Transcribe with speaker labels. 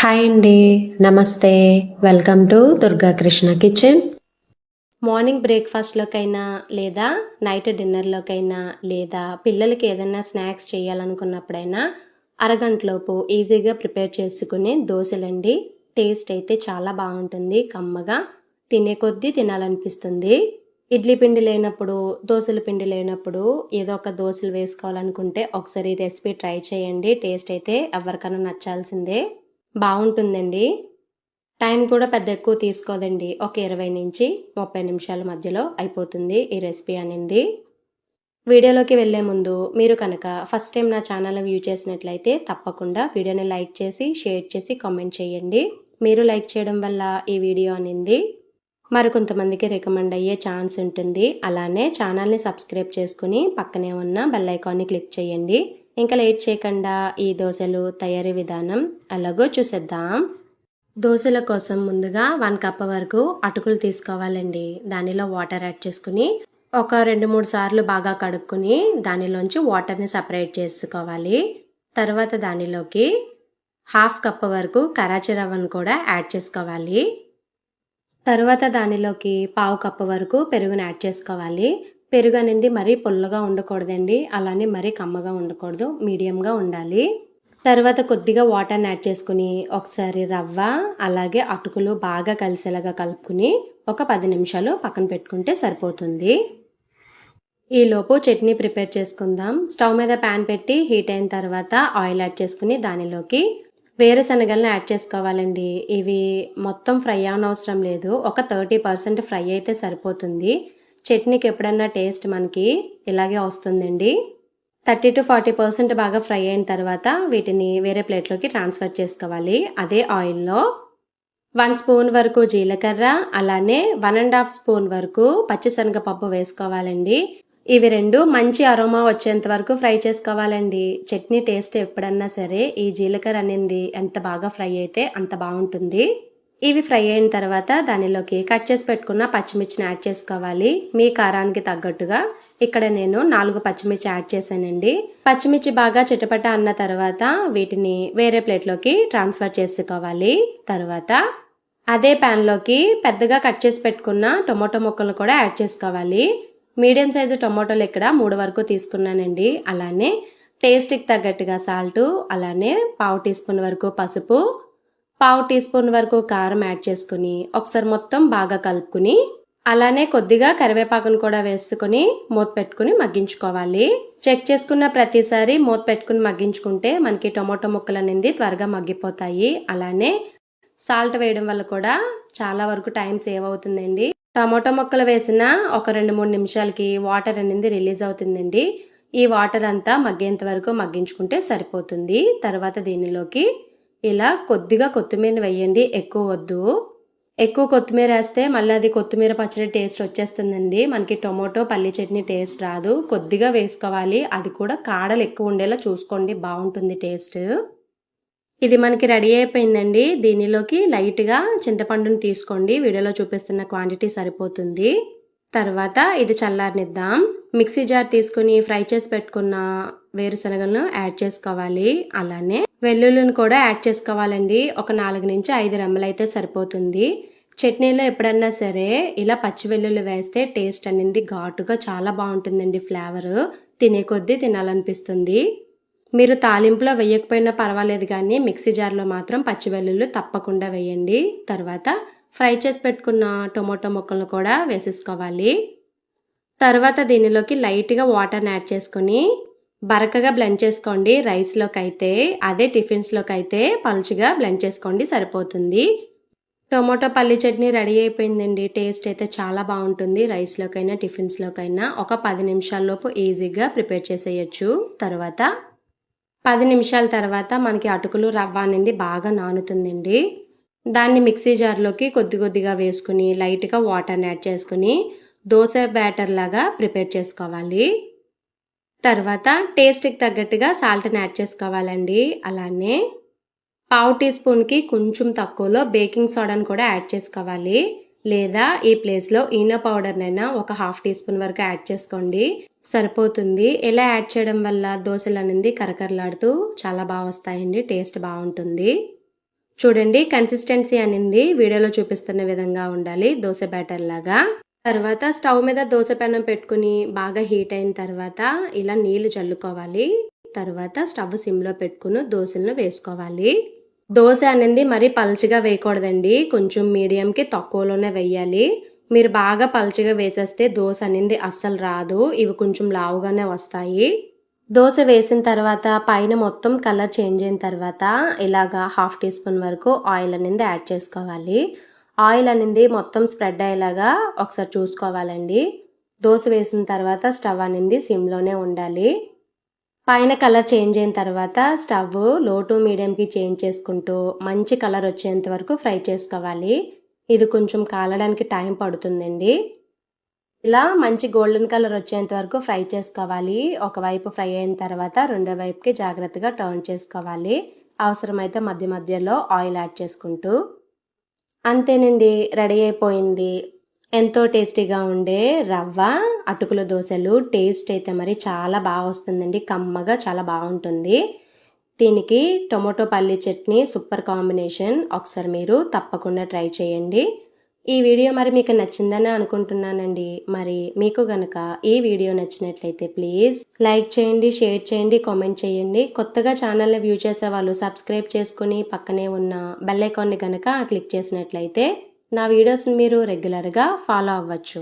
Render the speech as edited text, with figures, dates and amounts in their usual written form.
Speaker 1: Hi అండి. నమస్తే. Welcome to Durga Krishna kitchen. Morning బ్రేక్ఫాస్ట్లోకైనా లేదా నైట్ డిన్నర్లోకైనా లేదా పిల్లలకి ఏదైనా స్నాక్స్ చేయాలనుకున్నప్పుడైనా అరగంటలోపు ఈజీగా ప్రిపేర్ చేసుకునే దోశలండి. టేస్ట్ అయితే చాలా బాగుంటుంది, కమ్మగా తినే కొద్దీ తినాలనిపిస్తుంది. ఇడ్లీ పిండి లేనప్పుడు, దోశల పిండి లేనప్పుడు ఏదో ఒక దోశలు వేసుకోవాలనుకుంటే ఒకసారి ఈ రెసిపీ ట్రై చేయండి. టేస్ట్ అయితే ఎవరికైనా నచ్చాల్సిందే, బాగుంటుందండి. టైం కూడా పెద్ద ఎక్కువ తీసుకోదండి. ఒక 20-30 నిమిషాల మధ్యలో అయిపోతుంది ఈ రెసిపీ అనేది. వీడియోలోకి వెళ్ళే ముందు మీరు కనుక ఫస్ట్ టైం నా ఛానల్ వ్యూ చేసినట్లయితే తప్పకుండా వీడియోని లైక్ చేసి, షేర్ చేసి, కామెంట్ చేయండి. మీరు లైక్ చేయడం వల్ల ఈ వీడియో అనేది మరికొంతమందికి రికమెండ్ అయ్యే ఛాన్స్ ఉంటుంది. అలానే ఛానల్ని సబ్స్క్రైబ్ చేసుకుని పక్కనే ఉన్న బెల్ ఐకాన్ని క్లిక్ చేయండి. ఇంకా లేట్ చేయకుండా ఈ దోశలు తయారీ విధానం ఎలాగో చూసేద్దాం. దోశల కోసం ముందుగా 1 కప్ వరకు అటుకులు తీసుకోవాలండి. దానిలో వాటర్ యాడ్ చేసుకుని ఒక 2-3 సార్లు బాగా కడుక్కుని దానిలోంచి వాటర్ని సపరేట్ చేసుకోవాలి. తర్వాత దానిలోకి 1/2 కప్ వరకు కరాచీ రవ్వను కూడా యాడ్ చేసుకోవాలి. తర్వాత దానిలోకి 1/4 కప్ వరకు పెరుగుని యాడ్ చేసుకోవాలి. పెరుగు అనేది మరీ పుల్లగా ఉండకూడదండి, అలానే మరీ కమ్మగా ఉండకూడదు, మీడియంగా ఉండాలి. తర్వాత కొద్దిగా వాటర్ని యాడ్ చేసుకుని ఒకసారి రవ్వ అలాగే అటుకులు బాగా కలిసేలాగా కలుపుకుని ఒక 10 నిమిషాలు పక్కన పెట్టుకుంటే సరిపోతుంది. ఈలోపు చట్నీ ప్రిపేర్ చేసుకుందాం. స్టవ్ మీద ప్యాన్ పెట్టి హీట్ అయిన తర్వాత ఆయిల్ యాడ్ చేసుకుని దానిలోకి వేరుశనగలను యాడ్ చేసుకోవాలండి. ఇవి మొత్తం ఫ్రై అవనవసరం లేదు, ఒక 30% ఫ్రై అయితే సరిపోతుంది. చట్నీకి ఎప్పుడన్నా టేస్ట్ మనకి ఇలాగే వస్తుందండి. 30-40% బాగా ఫ్రై అయిన తర్వాత వీటిని వేరే ప్లేట్లోకి ట్రాన్స్ఫర్ చేసుకోవాలి. అదే ఆయిల్లో 1 స్పూన్ వరకు జీలకర్ర అలానే 1.5 స్పూన్ వరకు పచ్చిశనగపప్పు వేసుకోవాలండి. ఇవి రెండు మంచి అరోమా వచ్చేంత వరకు ఫ్రై చేసుకోవాలండి. చట్నీ టేస్ట్ ఎప్పుడన్నా సరే ఈ జీలకర్ర అనేది ఎంత బాగా ఫ్రై అయితే అంత బాగుంటుంది. ఇవి ఫ్రై అయిన తర్వాత దానిలోకి కట్ చేసి పెట్టుకున్న పచ్చిమిర్చిని యాడ్ చేసుకోవాలి. మీ కారానికి తగ్గట్టుగా ఇక్కడ నేను 4 పచ్చిమిర్చి యాడ్ చేశానండి. పచ్చిమిర్చి బాగా చిటపట అన్న తర్వాత వీటిని వేరే ప్లేట్లోకి ట్రాన్స్ఫర్ చేసుకోవాలి. తర్వాత అదే ప్యాన్లోకి పెద్దగా కట్ చేసి పెట్టుకున్న టొమాటో ముక్కలు కూడా యాడ్ చేసుకోవాలి. మీడియం సైజు టొమాటోలు ఇక్కడ 3 వరకు తీసుకున్నానండి. అలానే టేస్ట్కి తగ్గట్టుగా సాల్ట్, అలానే 1/2 టీ స్పూన్ వరకు పసుపు, 1/2 టీ స్పూన్ వరకు కారం యాడ్ చేసుకుని ఒకసారి మొత్తం బాగా కలుపుకుని అలానే కొద్దిగా కరివేపాకును కూడా వేసుకుని మూత పెట్టుకుని మగ్గించుకోవాలి. చెక్ చేసుకున్న ప్రతిసారి మూత పెట్టుకుని మగ్గించుకుంటే మనకి టొమాటో ముక్కలు అనేది త్వరగా మగ్గిపోతాయి. అలానే సాల్ట్ వేయడం వల్ల కూడా చాలా వరకు టైం సేవ్ అవుతుందండి. టమాటో ముక్కలు వేసిన ఒక 2-3 నిమిషాలకి వాటర్ అనేది రిలీజ్ అవుతుందండి. ఈ వాటర్ అంతా మగ్గేంత వరకు మగ్గించుకుంటే సరిపోతుంది. తర్వాత దీనిలోకి ఇలా కొద్దిగా కొత్తిమీర వేయండి, ఎక్కువ వద్దు. ఎక్కువ కొత్తిమీర వేస్తే మళ్ళీ అది కొత్తిమీర పచ్చడి టేస్ట్ వచ్చేస్తుందండి. మనకి టొమాటో పల్లి చట్నీ టేస్ట్ రాదు. కొద్దిగా వేసుకోవాలి, అది కూడా కాడలు ఎక్కువ ఉండేలా చూసుకోండి, బాగుంటుంది టేస్ట్. ఇది మనకి రెడీ అయిపోయిందండి. దీనిలోకి లైట్గా చింతపండుని తీసుకోండి, వీడియోలో చూపిస్తున్న క్వాంటిటీ సరిపోతుంది. తర్వాత ఇది చల్లారనిద్దాం. మిక్సీ జార్ తీసుకుని ఫ్రై చేసి పెట్టుకున్న వేరుశనగలను యాడ్ చేసుకోవాలి. అలానే వెల్లుల్లిని కూడా యాడ్ చేసుకోవాలండి. ఒక 4-5 రెమ్మలు అయితే సరిపోతుంది. చట్నీలో ఎప్పుడన్నా సరే ఇలా పచ్చి వెల్లుల్లి వేస్తే టేస్ట్ అనేది ఘాటుగా చాలా బాగుంటుందండి. ఫ్లేవర్ తినే కొద్దీ తినాలనిపిస్తుంది. మీరు తాలింపులో వేయకపోయినా పర్వాలేదు, కానీ మిక్సీ జార్లో మాత్రం పచ్చి వెల్లుల్లి తప్పకుండా వేయండి. తర్వాత ఫ్రై చేసి పెట్టుకున్న టొమాటో ముక్కలను కూడా వేసేసుకోవాలి. తర్వాత దీనిలోకి లైట్గా వాటర్ని యాడ్ చేసుకుని బరకగా బ్లెండ్ చేసుకోండి. రైస్లోకి అయితే, అదే టిఫిన్స్లోకి అయితే పలుచగా బ్లెండ్ చేసుకోండి, సరిపోతుంది. టొమాటో పల్లి చట్నీ రెడీ అయిపోయిందండి. టేస్ట్ అయితే చాలా బాగుంటుంది. రైస్లోకైనా టిఫిన్స్లోకైనా ఒక 10 నిమిషాల్లోపు ఈజీగా ప్రిపేర్ చేసేయచ్చు. తర్వాత 10 నిమిషాల తర్వాత మనకి అటుకులు రవ్వ అనేది బాగా నానుతుందండి. దాన్ని మిక్సీ జార్లోకి కొద్దిగా వేసుకుని లైట్గా వాటర్ని యాడ్ చేసుకుని దోశ బ్యాటర్ లాగా ప్రిపేర్ చేసుకోవాలి. తర్వాత టేస్ట్కి తగ్గట్టుగా సాల్ట్ని యాడ్ చేసుకోవాలండి. అలానే 1/2 టీ స్పూన్కి కొంచెం తక్కువలో బేకింగ్ సోడాని కూడా యాడ్ చేసుకోవాలి. లేదా ఈ ప్లేస్లో ఈనో పౌడర్నైనా ఒక 1/2 టీ స్పూన్ వరకు యాడ్ చేసుకోండి, సరిపోతుంది. ఇలా యాడ్ చేయడం వల్ల దోశలు అనేది కరకరలాడుతూ చాలా బాగా వస్తాయండి, టేస్ట్ బాగుంటుంది. చూడండి కన్సిస్టెన్సీ అనింది వీడియోలో చూపిస్తున్న విధంగా ఉండాలి దోశ బ్యాటర్ లాగా. తర్వాత స్టవ్ మీద దోశ పెనం పెట్టుకుని బాగా హీట్ అయిన తర్వాత ఇలా నీళ్లు చల్లుకోవాలి. తర్వాత స్టవ్ సిమ్లో పెట్టుకుని దోశలను వేసుకోవాలి. దోశ అనేది మరీ పల్చగా వేయకూడదండి, కొంచెం మీడియంకి తక్కువలోనే వేయాలి. మీరు బాగా పల్చగా వేసేస్తే దోశ అనేది అస్సలు రాదు, ఇవి కొంచెం లావుగానే వస్తాయి. దోశ వేసిన తర్వాత పైన మొత్తం కలర్ చేంజ్ అయిన తర్వాత ఇలాగా 1/2 టీ స్పూన్ వరకు ఆయిల్ అనేది యాడ్ చేసుకోవాలి. ఆయిల్ అనేది మొత్తం స్ప్రెడ్ అయ్యేలాగా ఒకసారి చూసుకోవాలండి. దోశ వేసిన తర్వాత స్టవ్ అనేది సిమ్లోనే ఉండాలి. పైన కలర్ చేంజ్ అయిన తర్వాత స్టవ్ లో టు మీడియంకి చేంజ్ చేసుకుంటూ మంచి కలర్ వచ్చేంత వరకు ఫ్రై చేసుకోవాలి. ఇది కొంచెం కాలడానికి టైం పడుతుందండి. ఇలా మంచి గోల్డెన్ కలర్ వచ్చేంత వరకు ఫ్రై చేసుకోవాలి. ఒకవైపు ఫ్రై అయిన తర్వాత రెండో వైపుకి జాగ్రత్తగా టర్న్ చేసుకోవాలి. అవసరమైతే మధ్య మధ్యలో ఆయిల్ యాడ్ చేసుకుంటూ. అంతేనండి, రెడీ అయిపోయింది. ఎంతో టేస్టీగా ఉండే రవ్వ అటుకుల దోశలు. టేస్ట్ అయితే మరి చాలా బాగా వస్తుందండి, కమ్మగా చాలా బాగుంటుంది. దీనికి టొమాటో పల్లీ చట్నీ సూపర్ కాంబినేషన్. ఒకసారి మీరు తప్పకుండా ట్రై చేయండి. ఈ వీడియో మరి మీకు నచ్చిందని అనుకుంటున్నానండి. మరి మీకు గనక ఈ వీడియో నచ్చినట్లయితే ప్లీజ్ లైక్ చేయండి, షేర్ చేయండి, కామెంట్ చేయండి. కొత్తగా ఛానల్ని వ్యూ చేసే వాళ్ళు సబ్స్క్రైబ్ చేసుకుని పక్కనే ఉన్న బెల్ ఐకాన్ని గనక క్లిక్ చేసినట్లయితే నా వీడియోస్ని మీరు రెగ్యులర్గా ఫాలో అవ్వచ్చు.